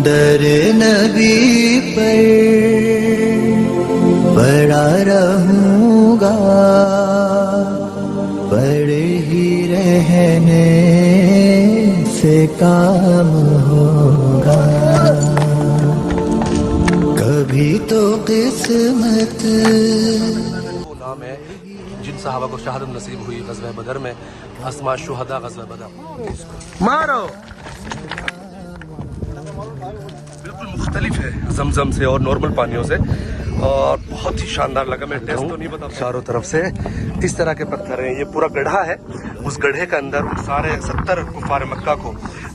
در نبی پر پڑا رہوں گا، پڑے ہی رہنے سے کام ہوگا، کبھی تو قسمت وہ نام ہے جن صحابہ کو شہادت نصیب ہوئی غزوہ بدر میں، اسماء شہداء غزوہ بدر۔ مارو بالکل مختلف ہے زمزم سے اور نارمل پانیوں سے، اور بہت ہی شاندار لگا۔ میں ٹیسٹ تو نہیں بتا، چاروں طرف سے اس طرح کے پتھر ہیں، یہ پورا گڑھا ہے، اس گڑھے کے اندر سارے 70 کفار مکہ کو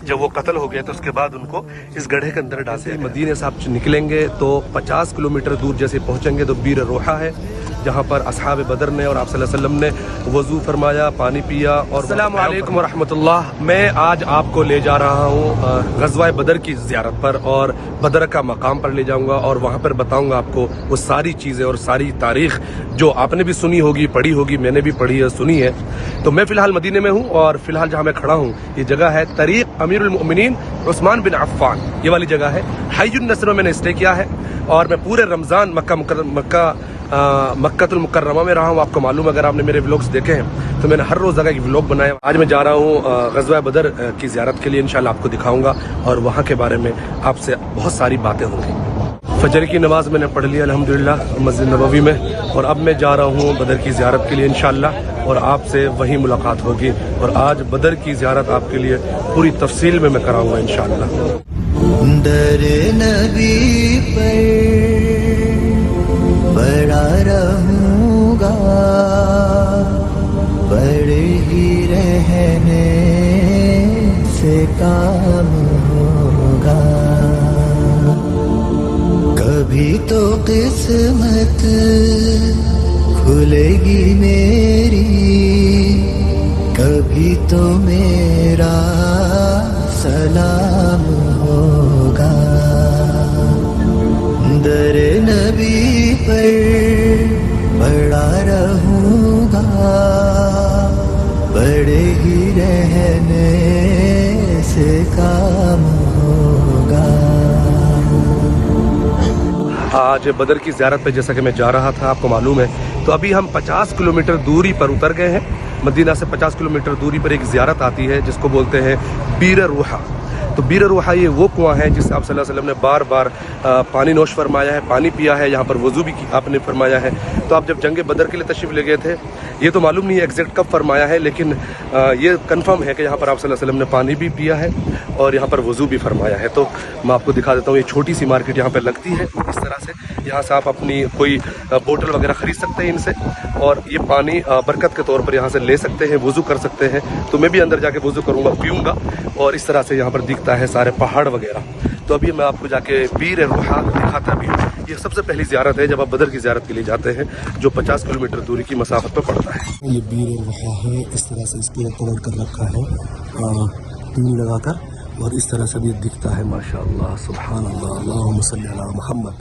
جب وہ قتل ہو گئے تو اس کے بعد ان کو اس گڑھے کے اندر ڈالتے ہیں۔ مدینے سے آپ نکلیں گے تو 50 کلومیٹر دور جیسے پہنچیں گے تو بیر روحہ ہے، جہاں پر اصحاب بدر نے اور آپ صلی اللہ علیہ وسلم نے وضو فرمایا، پانی پیا۔ اور السلام علیکم ورحمۃ اللہ۔ میں آج آپ کو لے جا رہا ہوں غزوہ بدر کی زیارت پر، اور بدر کا مقام پر لے جاؤں گا، اور وہاں پر بتاؤں گا آپ کو وہ ساری چیزیں اور ساری تاریخ جو آپ نے بھی سنی ہوگی، پڑھی ہوگی، میں نے بھی پڑھی ہے، سنی ہے۔ تو میں فی الحال مدینے میں ہوں، اور فی الحال جہاں میں کھڑا ہوں یہ جگہ ہے طریق امیر المؤمنین عثمان بن عفان، یہ والی جگہ ہے۔ حی النصر میں نے اسٹے کیا ہے، اور میں پورے رمضان مکہ المکرمہ میں رہا ہوں۔ آپ کو معلوم ہے، اگر آپ نے میرے ولاگس دیکھے ہیں تو میں نے ہر روز جگہ کی ولاگ بنایا۔ آج میں جا رہا ہوں غزوہ بدر کی زیارت کے لیے، انشاءاللہ آپ کو دکھاؤں گا، اور وہاں کے بارے میں آپ سے بہت ساری باتیں ہوں گی۔ فجر کی نماز میں نے پڑھ لی الحمدللہ مسجد نبوی میں، اور اب میں جا رہا ہوں بدر کی زیارت کے لیے انشاءاللہ، اور آپ سے وہیں ملاقات ہوگی، اور آج بدر کی زیارت آپ کے لیے پوری تفصیل میں کراؤں گا انشاءاللہ۔ در نبی پر پڑا رہوں گا، پڑے ہی رہنے سے کام ہوگا، کبھی تو قسمت کھلے گی میری، کبھی تو میرا سلام ہوگا، در نبی پر پڑا رہوں گا، پڑے ہی رہنے سے کام ہوگا۔ آج بدر کی زیارت پہ جیسا کہ میں جا رہا تھا، آپ کو معلوم ہے، تو ابھی ہم 50 کلومیٹر دوری پر اتر گئے ہیں۔ مدینہ سے 50 کلومیٹر دوری پر ایک زیارت آتی ہے جس کو بولتے ہیں بیر روحہ۔ تو بیر روحہ یہ وہ کنواں ہے جس سے آپ صلی اللہ علیہ وسلم نے بار بار پانی نوش فرمایا ہے، پانی پیا ہے، یہاں پر وضو بھی آپ نے فرمایا ہے۔ تو آپ جب جنگ بدر کے لیے تشریف لے گئے تھے، یہ تو معلوم نہیں ہے ایگزیکٹ کب فرمایا ہے، لیکن یہ کنفرم ہے کہ یہاں پر آپ صلی اللہ علیہ وسلم نے پانی بھی پیا ہے اور یہاں پر وضو بھی فرمایا ہے۔ تو میں آپ کو دکھا دیتا ہوں، یہ چھوٹی سی مارکیٹ یہاں پہ لگتی ہے اس طرح سے، یہاں سے آپ اپنی کوئی بوٹل وغیرہ خرید سکتے ہیں ان سے، اور یہ پانی برکت کے طور پر یہاں سے لے سکتے ہیں، وضو کر سکتے ہیں۔ تو میں بھی اندر جا کے وضو کروں گا، پیوں گا، اور اس طرح سے یہاں پر دکھتا ہے سارے پہاڑ وغیرہ۔ تو ابھی میں آپ کو جا کے بیر روحہ دکھاتا بھی ہوں۔ یہ سب سے پہلی زیارت ہے جب آپ بدر کی زیارت کے لیے جاتے ہیں، جو 50 کلومیٹر دوری کی مسافت پہ پڑتا ہے۔ یہ بیر روحہ ہے، اس طرح سے اس کو کور کر رکھا ہے ٹین لگا کر، اور اس طرح سے بھی دکھتا ہے۔ ماشاءاللہ، سبحان اللہ، اللہم صلی علی محمد۔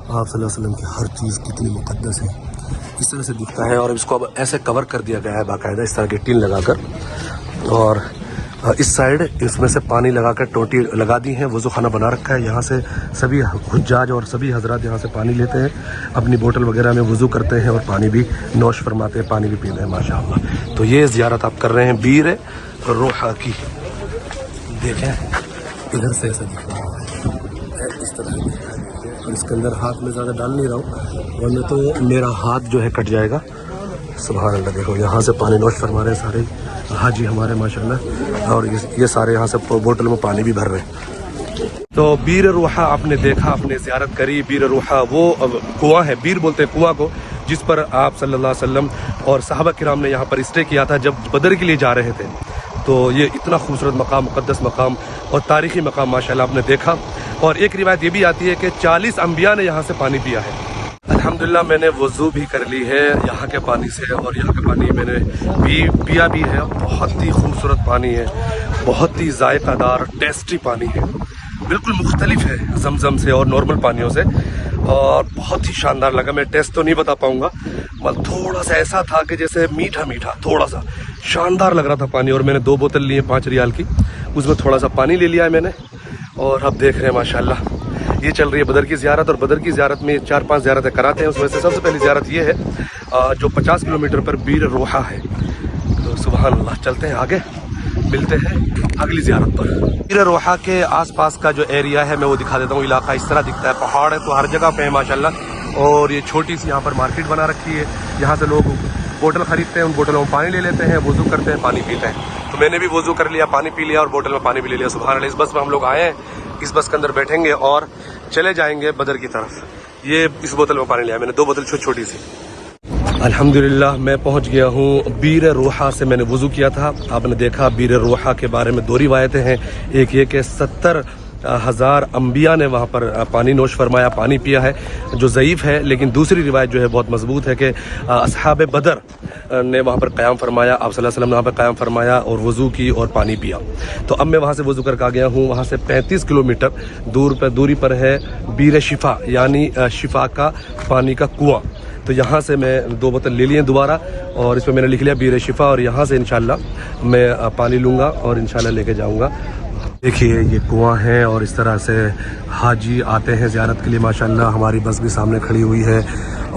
آپ صلی اللہ علیہ وسلم کی ہر چیز کتنی مقدس ہے، اس طرح سے دکھتا ہے۔ اور اس کو اب ایسے کور کر دیا گیا ہے باقاعدہ اس طرح کی ٹین لگا کر، اور اس سائڈ اس میں سے پانی لگا کر ٹوٹی لگا دی ہیں، وضو خانہ بنا رکھا ہے۔ یہاں سے سبھی حجاج اور سبھی حضرات یہاں سے پانی لیتے ہیں، اپنی بوٹل وغیرہ میں وضو کرتے ہیں، اور پانی بھی نوش فرماتے ہیں، پانی بھی پیتے ہیں ماشاءاللہ۔ تو یہ زیارت آپ کر رہے ہیں بیر روحہ کی۔ دیکھیں ادھر سے ایسا دکھ رہا ہے، اس طرح دکھ رہا ہے، اور اس کے اندر ہاتھ میں زیادہ ڈال نہیں رہا ہوں، ورنہ تو میرا ہاتھ جو ہے کٹ جائے گا۔ سبحان اللہ، دیکھو یہاں سے پانی نوش فرما رہے ہیں سارے حاجی ہمارے ماشاءاللہ، اور یہ سارے یہاں سے بوٹل میں پانی بھی بھر رہے ہیں۔ تو بیر روحہ آپ نے دیکھا، آپ نے زیارت کری۔ بیر روحہ وہ کنواں ہے، بیر بولتے ہیں کنواں کو، جس پر آپ صلی اللہ علیہ وسلم اور صحابہ کرام نے یہاں پر اسٹے کیا تھا جب بدر کے لیے جا رہے تھے۔ تو یہ اتنا خوبصورت مقام، مقدس مقام اور تاریخی مقام ماشاءاللہ آپ نے دیکھا۔ اور ایک روایت یہ بھی آتی ہے کہ 40 انبیاء نے یہاں سے پانی پیا ہے۔ الحمدللہ میں نے وضو بھی کر لی ہے یہاں کے پانی سے، اور یہاں کا پانی میں نے پیا بھی ہے۔ بہت ہی خوبصورت پانی ہے، بہت ہی ذائقہ دار ٹیسٹی پانی ہے، بالکل مختلف ہے زمزم سے اور نارمل پانیوں سے، اور بہت ہی شاندار لگا۔ میں ٹیسٹ تو نہیں بتا پاؤں گا، مگر تھوڑا سا ایسا تھا کہ جیسے میٹھا میٹھا، تھوڑا سا شاندار لگ رہا تھا پانی۔ اور میں نے 2 بوتل لی ہیں 5 ریال کی، اس میں تھوڑا سا پانی لے لیا ہے میں نے، اور اب دیکھ رہے ہیں ماشاءاللہ یہ چل رہی ہے بدر کی زیارت، اور بدر کی زیارت میں 4-5 زیارتیں کراتے ہیں، اس میں سے سب سے پہلی زیارت یہ ہے جو 50 کلومیٹر پر بیر روحا ہے۔ تو سبحان اللہ، چلتے ہیں آگے، ملتے ہیں اگلی زیارت پر۔ بیر روحا کے آس پاس کا جو ایریا ہے میں وہ دکھا دیتا ہوں۔ علاقہ اس طرح دکھتا ہے، پہاڑ ہے تو ہر جگہ پہ ہے ماشاءاللہ، اور یہ چھوٹی سی یہاں پر مارکیٹ بنا رکھی ہے، یہاں سے لوگ بوتل خریدتے ہیں، ان بوتلوں میں پانی لے لیتے ہیں، وضو کرتے ہیں، پانی پیتے ہیں۔ تو میں نے بھی وضو کر لیا، پانی پی لیا اور بوتل میں پانی بھی لے لیا۔ سبحان اللہ، اس بس میں ہم لوگ آئے ہیں، اس بس کے اندر بیٹھیں گے اور چلے جائیں گے بدر کی طرف۔ یہ اس بوتل میں پانی لیا میں نے، 2 بوتل چھوٹی سی۔ الحمدللہ میں پہنچ گیا ہوں بیر روحا سے، میں نے وضو کیا تھا۔ آپ نے دیکھا بیر روحا کے بارے میں 2 روایتیں ہیں، ایک یہ کہ 70,000 انبیاء نے وہاں پر پانی نوش فرمایا، پانی پیا ہے، جو ضعیف ہے، لیکن دوسری روایت جو ہے بہت مضبوط ہے کہ اصحاب بدر نے وہاں پر قیام فرمایا، آپ صلی اللہ علیہ وسلم نے وہاں پر قیام فرمایا اور وضو کی اور پانی پیا۔ تو اب میں وہاں سے وضو کر کے آ گیا ہوں، وہاں سے 35 کلومیٹر دوری پر ہے بیر شفا، یعنی شفا کا پانی کا کنواں۔ تو یہاں سے میں 2 بوتل لے لیے دوبارہ، اور اس پہ میں نے لکھ لیا بیر شفا، اور یہاں سے انشاءاللہ میں پانی لوں گا اور انشاءاللہ لے کے جاؤں گا۔ دیکھیے یہ کنواں ہے، اور اس طرح سے حاجی آتے ہیں زیارت کے لیے ماشاءاللہ۔ ہماری بس بھی سامنے کھڑی ہوئی ہے،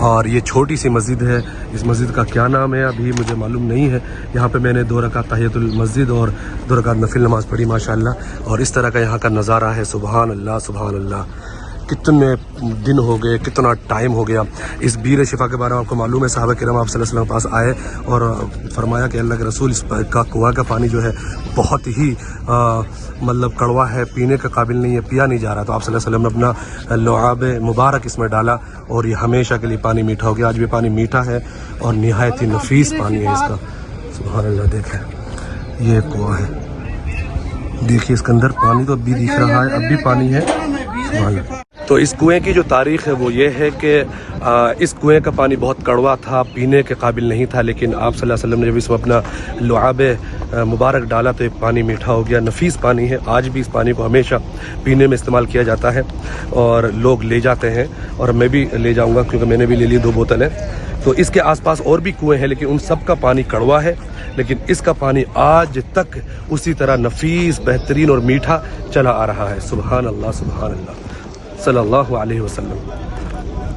اور یہ چھوٹی سی مسجد ہے، اس مسجد کا کیا نام ہے ابھی مجھے معلوم نہیں ہے۔ یہاں پہ میں نے 2 رکعت تحیۃ المسجد اور 2 رکعت نفل نماز پڑھی ماشاءاللہ، اور اس طرح کا یہاں کا نظارہ ہے۔ سبحان اللہ سبحان اللہ، کتنے دن ہو گئے، کتنا ٹائم ہو گیا۔ اس بیر شفا کے بارے میں آپ کو معلوم ہے، صحابہ کرام آپ صلی اللہ علیہ وسلم کے پاس آئے اور فرمایا کہ اللہ کے رسول اس کا کنواں کا پانی جو ہے بہت ہی مطلب کڑوا ہے، پینے کے قابل نہیں ہے، پیا نہیں جا رہا۔ تو آپ صلی اللہ علیہ وسلم نے اپنا لعاب مبارک اس میں ڈالا اور یہ ہمیشہ کے لیے پانی میٹھا ہو گیا۔ آج بھی پانی میٹھا ہے اور نہایت ہی نفیس پانی ہے اس کا۔ سبحان اللہ، دیکھیں یہ کنواں ہے، دیکھیے اس کے اندر پانی تو اب بھی دکھ رہا ہے، اب بھی پانی ہے۔ سبحان اللہ۔ تو اس کنویں کی جو تاریخ ہے وہ یہ ہے کہ اس کنویں کا پانی بہت کڑوا تھا، پینے کے قابل نہیں تھا، لیکن آپ صلی اللہ علیہ وسلم نے جب اس میں اپنا لعاب مبارک ڈالا تو یہ پانی میٹھا ہو گیا، نفیس پانی ہے۔ آج بھی اس پانی کو ہمیشہ پینے میں استعمال کیا جاتا ہے اور لوگ لے جاتے ہیں، اور میں بھی لے جاؤں گا کیونکہ میں نے بھی لے لی 2 بوتلیں۔ تو اس کے آس پاس اور بھی کنویں ہیں، لیکن ان سب کا پانی کڑوا ہے، لیکن اس کا پانی آج تک اسی طرح نفیس، بہترین اور میٹھا چلا آ رہا ہے۔ سبحان اللہ سبحان اللہ صلی اللہ علیہ وسلم۔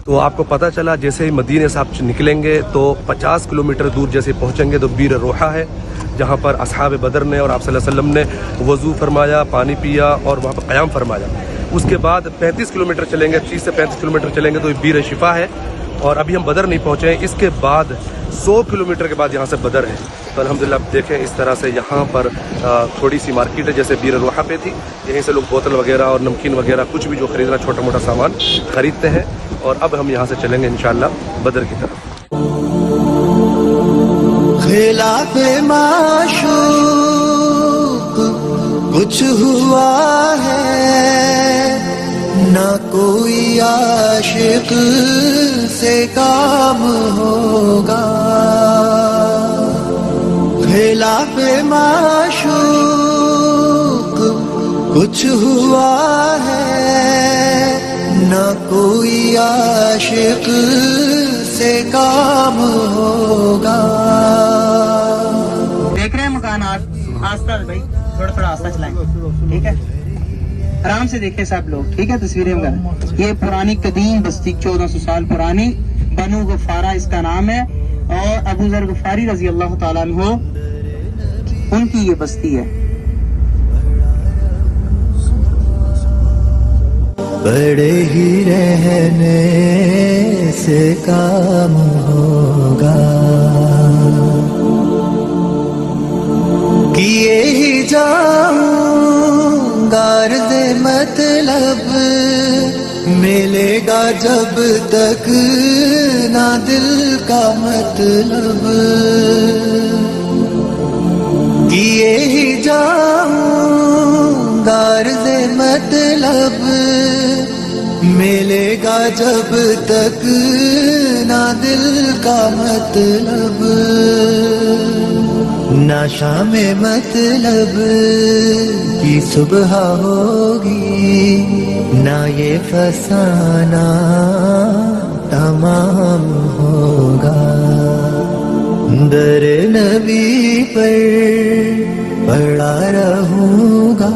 تو آپ کو پتہ چلا جیسے ہی مدینے سے آپ نکلیں گے تو 50 کلومیٹر دور جیسے پہنچیں گے تو بیر روحا ہے، جہاں پر اصحاب بدر نے اور آپ صلی اللہ علیہ وسلم نے وضو فرمایا، پانی پیا اور وہاں پر قیام فرمایا۔ اس کے بعد 35 کلومیٹر چلیں گے، 30 سے 35 کلومیٹر چلیں گے تو یہ بیر شفا ہے، اور ابھی ہم بدر نہیں پہنچے ہیں۔ اس کے بعد 100 کلومیٹر کے بعد یہاں سے بدر ہے۔ تو الحمدللہ آپ دیکھیں اس طرح سے یہاں پر تھوڑی سی مارکیٹ ہے جیسے بیر روحا پہ تھی، یہیں سے لوگ بوتل وغیرہ اور نمکین وغیرہ کچھ بھی جو خریدنا چھوٹا موٹا سامان خریدتے ہیں، اور اب ہم یہاں سے چلیں گے انشاءاللہ بدر کی طرف۔ خلاف معشوق کچھ ہوا ہے، نہ کوئی عاشق سے کام ہوگا۔ خلاف معشوق کچھ ہوا ہے، نہ کوئی عاشق سے کام ہوگا۔ دیکھ رہے ہیں مکانات، آستہ بھائی تھوڑا آستہ چلائیں، ٹھیک ہے، آرام سے دیکھیں سب لوگ، ٹھیک ہے، تصویریں وغیرہ۔ یہ پرانی قدیم بستی 1400 سال پرانی، بنو غفارہ اس کا نام ہے، اور ابو ذر غفاری رضی اللہ تعالیٰ عنہ ان کی یہ بستی ہے۔ بڑے ہی رہنے سے کام ہوگا، کیے ہی جاؤں غرض مطلب، ملے گا جب تک نہ دل کا مطلب، کیے ہی جاؤں غرض مطلب، ملے گا جب تک نہ دل کا مطلب، نہ شام مطلب کی صبح ہوگی، نہ یہ فسانہ تمام ہوگا۔ در نبی پر پڑا رہوں گا،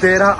13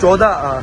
14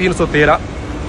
313,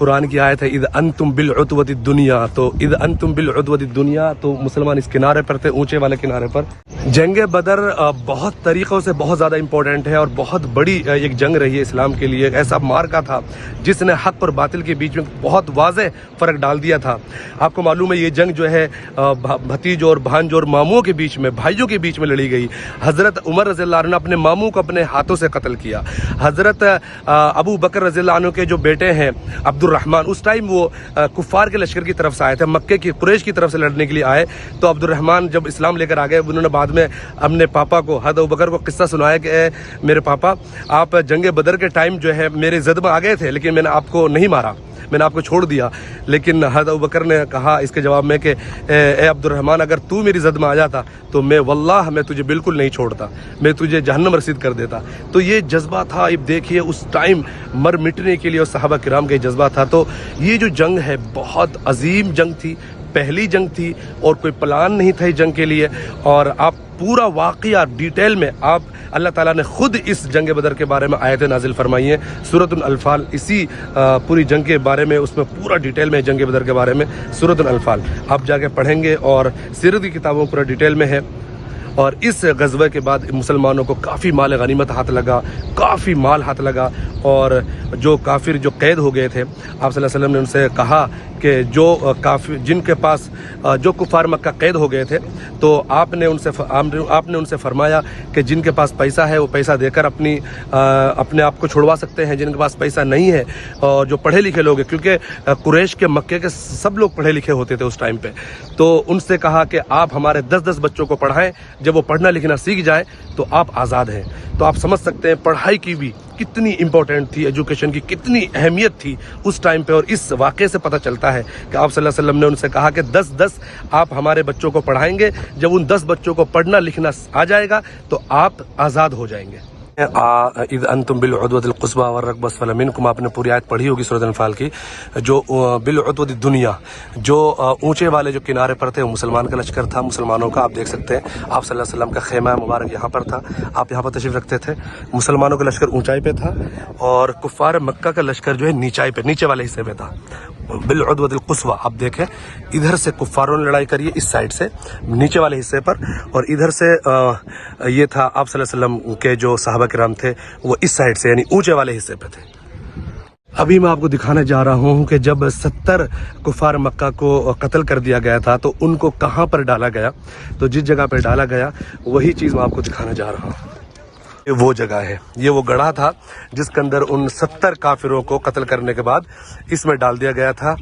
قرآن کی آیت ہے اذ انتم بالعدوۃ الدنیا، تو اذ انتم بالعدوۃ الدنیا، تو مسلمان اس کنارے پر تھے، اونچے والے کنارے پر۔ جنگ بدر بہت طریقوں سے بہت زیادہ امپورٹنٹ ہے اور بہت بڑی ایک جنگ رہی ہے اسلام کے لیے، ایک ایسا مارکا تھا جس نے حق اور باطل کے بیچ میں بہت واضح فرق ڈال دیا تھا۔ آپ کو معلوم ہے یہ جنگ جو ہے بھتیجوں اور بھانجوں اور ماموں کے بیچ میں، بھائیوں کے بیچ میں لڑی گئی۔ حضرت عمر رضی اللہ عنہ نے اپنے ماموں کو اپنے ہاتھوں سے قتل کیا۔ حضرت ابو بکر رضی اللہ عنہ کے جو بیٹے ہیں عبد الرحمن، اس ٹائم وہ کفار کے لشکر کی طرف سے آئے تھے، مکے کی قریش کی طرف سے لڑنے کے لیے آئے، تو عبد الرحمن جب اسلام لے کر آ گئے، انہوں نے بعد میں اپنے پاپا کو، حضرت ابو بکر کو قصہ سنایا کہ اے میرے پاپا، آپ جنگ بدر کے ٹائم جو ہے میرے زد میں آ گئے تھے، لیکن میں نے آپ کو نہیں مارا، میں نے آپ کو چھوڑ دیا۔ لیکن حضرت ابوبکر نے کہا اس کے جواب میں کہ اے عبد الرحمن، اگر تو میری زد میں آ جاتا تو میں واللہ میں تجھے بالکل نہیں چھوڑتا، میں تجھے جہنم رسید کر دیتا۔ تو یہ جذبہ تھا، اب دیکھیے اس ٹائم مر مٹنے کے لیے اور صحابہ کرام کا جذبہ تھا۔ تو یہ جو جنگ ہے بہت عظیم جنگ تھی، پہلی جنگ تھی اور کوئی پلان نہیں تھا اس جنگ کے لیے، اور آپ پورا واقعہ ڈیٹیل میں آپ اللہ تعالیٰ نے خود اس جنگ بدر کے بارے میں آیتیں نازل فرمائی ہیں۔ سورۃ الانفال اسی پوری جنگ کے بارے میں، اس میں پورا ڈیٹیل میں جنگ بدر کے بارے میں سورۃ الانفال آپ جا کے پڑھیں گے، اور سیرت کی کتابوں پورا ڈیٹیل میں ہے۔ اور اس غزوے کے بعد مسلمانوں کو کافی مال غنیمت ہاتھ لگا، کافی مال ہاتھ لگا، اور جو کافر جو قید ہو گئے تھے، آپ صلی اللہ علیہ وسلم نے ان سے کہا کہ جو کافر جن کے پاس جو کفار مکہ قید ہو گئے تھے، تو آپ نے ان سے فرمایا کہ جن کے پاس پیسہ ہے وہ پیسہ دے کر اپنے آپ کو چھڑوا سکتے ہیں، جن کے پاس پیسہ نہیں ہے اور جو پڑھے لکھے لوگ ہیں، کیونکہ قریش کے مکے کے سب لوگ پڑھے لکھے ہوتے تھے اس ٹائم پہ، تو ان سے کہا کہ آپ ہمارے 10 بچوں کو پڑھائیں، جب وہ پڑھنا لکھنا سیکھ جائے تو آپ آزاد ہیں۔ تو آپ سمجھ سکتے ہیں پڑھائی کی بھی کتنی امپورٹنٹ تھی، ایجوکیشن کی کتنی اہمیت تھی اس ٹائم پہ، اور اس واقعے سے پتہ چلتا ہے کہ آپ صلی اللہ علیہ وسلم نے ان سے کہا کہ 10 آپ ہمارے بچوں کو پڑھائیں گے، جب ان 10 بچوں کو پڑھنا لکھنا آ جائے گا تو آپ آزاد ہو جائیں گے۔ اذ انتم بالعدوۃ القصویٰ والرکب اسفل منکم، آپ نے پوری آیت پڑھی ہوگی سورۃ الانفال کی۔ جو بالعدوۃ الدنیا، جو اونچے والے جو کنارے پر تھے، وہ مسلمان کا لشکر تھا، مسلمانوں کا۔ آپ دیکھ سکتے ہیں آپ صلی اللہ علیہ وسلم کا خیمہ مبارک یہاں پر تھا، آپ یہاں پر تشریف رکھتے تھے۔ مسلمانوں کا لشکر اونچائی پہ تھا اور کفار مکہ کا لشکر جو ہے نیچائی پہ، نیچے والے حصے پہ تھا۔ بالعدوۃ القصویٰ آپ دیکھیں، ادھر سے کفاروں نے لڑائی کری ہے اس سائڈ سے نیچے والے حصے پر، اور ادھر سے یہ تھا آپ صلی اللہ علیہ وسلم کے جو صحابہ کرام تھے وہ اس سائڈ سے یعنی اونچے والے حصے پہ تھے۔ ابھی میں آپ کو دکھانے جا رہا ہوں کہ جب 70 کفار مکہ کو قتل کر دیا گیا تھا تو ان کو کہاں پر ڈالا گیا، تو جس جگہ پہ ڈالا گیا وہی چیز میں آپ کو دکھانے جا رہا ہوں۔ یہ وہ جگہ ہے، یہ وہ گڑھا تھا جس کے اندر ان 70 کافروں کو قتل کرنے کے بعد اس میں ڈال دیا گیا تھا،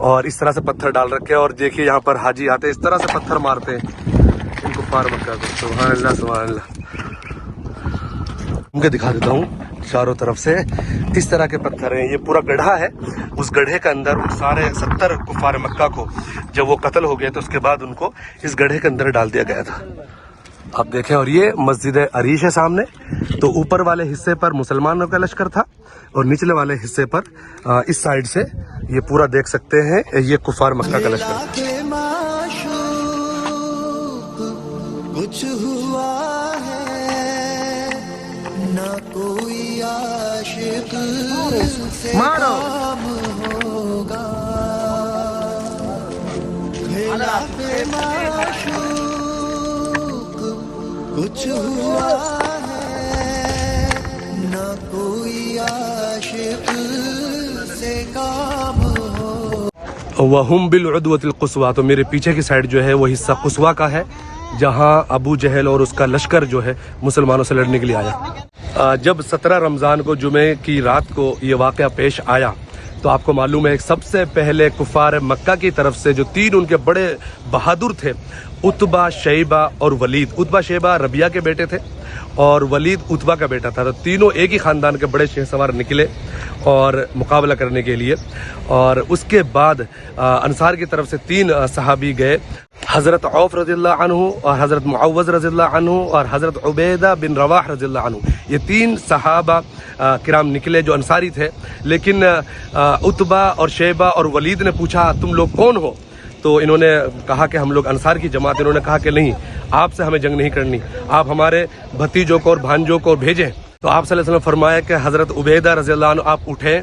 اور اس طرح سے پتھر ڈال رکھے، اور دیکھیے یہاں پر حاجی آتے اس طرح سے پتھر مارتے ہیں ان کفار مکہ کو۔ سبحان اللہ سبحان اللہ۔ ان کے دکھا دیتا ہوں چاروں طرف سے اس طرح کے پتھر ہیں، یہ پورا گڑھا ہے، اس گڑھے کے اندر ان سارے 70 کفار مکہ کو جب وہ قتل ہو گئے تو اس کے بعد ان کو اس گڑھے کے اندر ڈال دیا گیا تھا۔ آپ دیکھیں، اور یہ مسجد عریش ہے سامنے، تو اوپر والے حصے پر مسلمانوں کا لشکر تھا اور نچلے والے حصے پر اس سائڈ سے یہ پورا دیکھ سکتے ہیں یہ کفار مکہ کا لشکر تھا۔ کچھ ہوا ہے نہ کوئی عاشق سے کام ہوگا، خلاف معشوق کچھ ہوا ہے نہ کوئی عاشق سے کام ہو۔ وَهُمْ بِالْعُدْوَةِ الْقُصْوَىٰ، تو میرے پیچھے کی سائڈ جو ہے وہ حصہ قصویٰ کا ہے، جہاں ابو جہل اور اس کا لشکر جو ہے مسلمانوں سے لڑنے کے لیے آیا۔ جب 17 رمضان کو جمعے کی رات کو یہ واقعہ پیش آیا تو آپ کو معلوم ہے سب سے پہلے کفار مکہ کی طرف سے جو 3 ان کے بڑے بہادر تھے، عتبہ، شیبہ اور ولید۔ عتبہ شیبہ ربیعہ کے بیٹے تھے اور ولید عتبہ کا بیٹا تھا، تو تینوں ایک ہی خاندان کے بڑے شہ سوار نکلے اور مقابلہ کرنے کے لیے۔ اور اس کے بعد انصار کی طرف سے 3 صحابی گئے، حضرت عوف رضی اللہ عنہ اور حضرت معوذ رضی اللہ عنہ اور حضرت عبیدہ بن رواح رضی اللہ عنہ، یہ 3 صحابہ کرام نکلے جو انصاری تھے۔ لیکن عتبہ اور شیبہ اور ولید نے پوچھا تم لوگ کون ہو، تو انہوں نے کہا کہ ہم لوگ انصار کی جماعت۔ انہوں نے کہا کہ نہیں، آپ سے ہمیں جنگ نہیں کرنی، آپ ہمارے بھتیجوں کو اور بھانجوں کو بھیجیں۔ تو آپ صلی اللہ علیہ وسلم فرمایا کہ حضرت عبیدہ رضی اللہ عنہ آپ اٹھیں،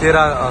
13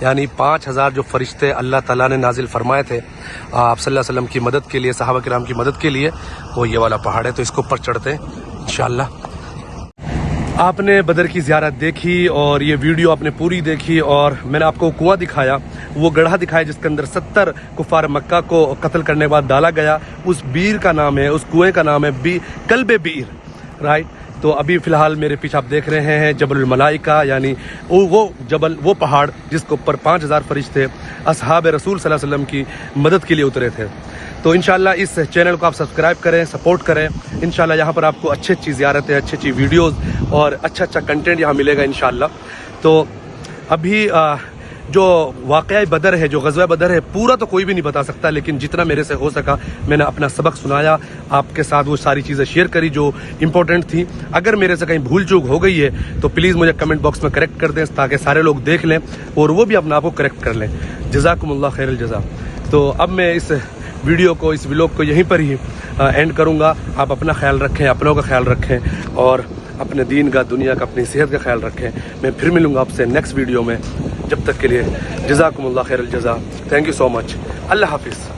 یعنی 5000 جو فرشتے اللہ تعالیٰ نے نازل فرمائے تھے آپ صلی اللہ علیہ وسلم کی مدد کے لیے، صحابہ کرام کی مدد کے لیے، وہ یہ والا پہاڑ ہے. تو اس کو اوپر چڑھتے ہیں انشاءاللہ. آپ نے بدر کی زیارت دیکھی اور یہ ویڈیو آپ نے پوری دیکھی، اور میں نے آپ کو کنواں دکھایا، وہ گڑھا دکھایا جس کے اندر 70 کفار مکہ کو قتل کرنے کے بعد ڈالا گیا. اس بیر کا نام ہے، اس کنویں کا نام ہے کلب بیر، رائٹ. تو ابھی فی الحال میرے پیچھے آپ دیکھ رہے ہیں جبل الملائکہ، یعنی وہ جبل، وہ پہاڑ جس کے اوپر 5000 فرشتے اصحاب رسول صلی اللہ علیہ وسلم کی مدد کے لیے اترے تھے. تو انشاءاللہ اس چینل کو آپ سبسکرائب کریں، سپورٹ کریں. انشاءاللہ یہاں پر آپ کو اچھی اچھی زیارتیں، اچھی اچھی ویڈیوز اور اچھا کنٹینٹ یہاں ملے گا انشاءاللہ. تو ابھی جو واقعہ بدر ہے، جو غزوہ بدر ہے، پورا تو کوئی بھی نہیں بتا سکتا، لیکن جتنا میرے سے ہو سکا میں نے اپنا سبق سنایا آپ کے ساتھ، وہ ساری چیزیں شیئر کری جو امپورٹنٹ تھیں. اگر میرے سے کہیں بھول چوک ہو گئی ہے تو پلیز مجھے کمنٹ باکس میں کریکٹ کر دیں تاکہ سارے لوگ دیکھ لیں اور وہ بھی اپنے آپ کو کریکٹ کر لیں. جزاکم اللہ خیر الجزا. تو اب میں اس ویڈیو کو، اس ولاگ کو یہیں پر ہی اینڈ کروں گا. آپ اپنا خیال رکھیں، اپنوں کا خیال رکھیں اور اپنے دین کا، دنیا کا، اپنی صحت کا خیال رکھیں. میں پھر ملوں گا آپ سے نیکسٹ ویڈیو میں. جب تک کے لیے جزاکم اللہ خیر الجزا. تھینک یو سو مچ. اللہ حافظ.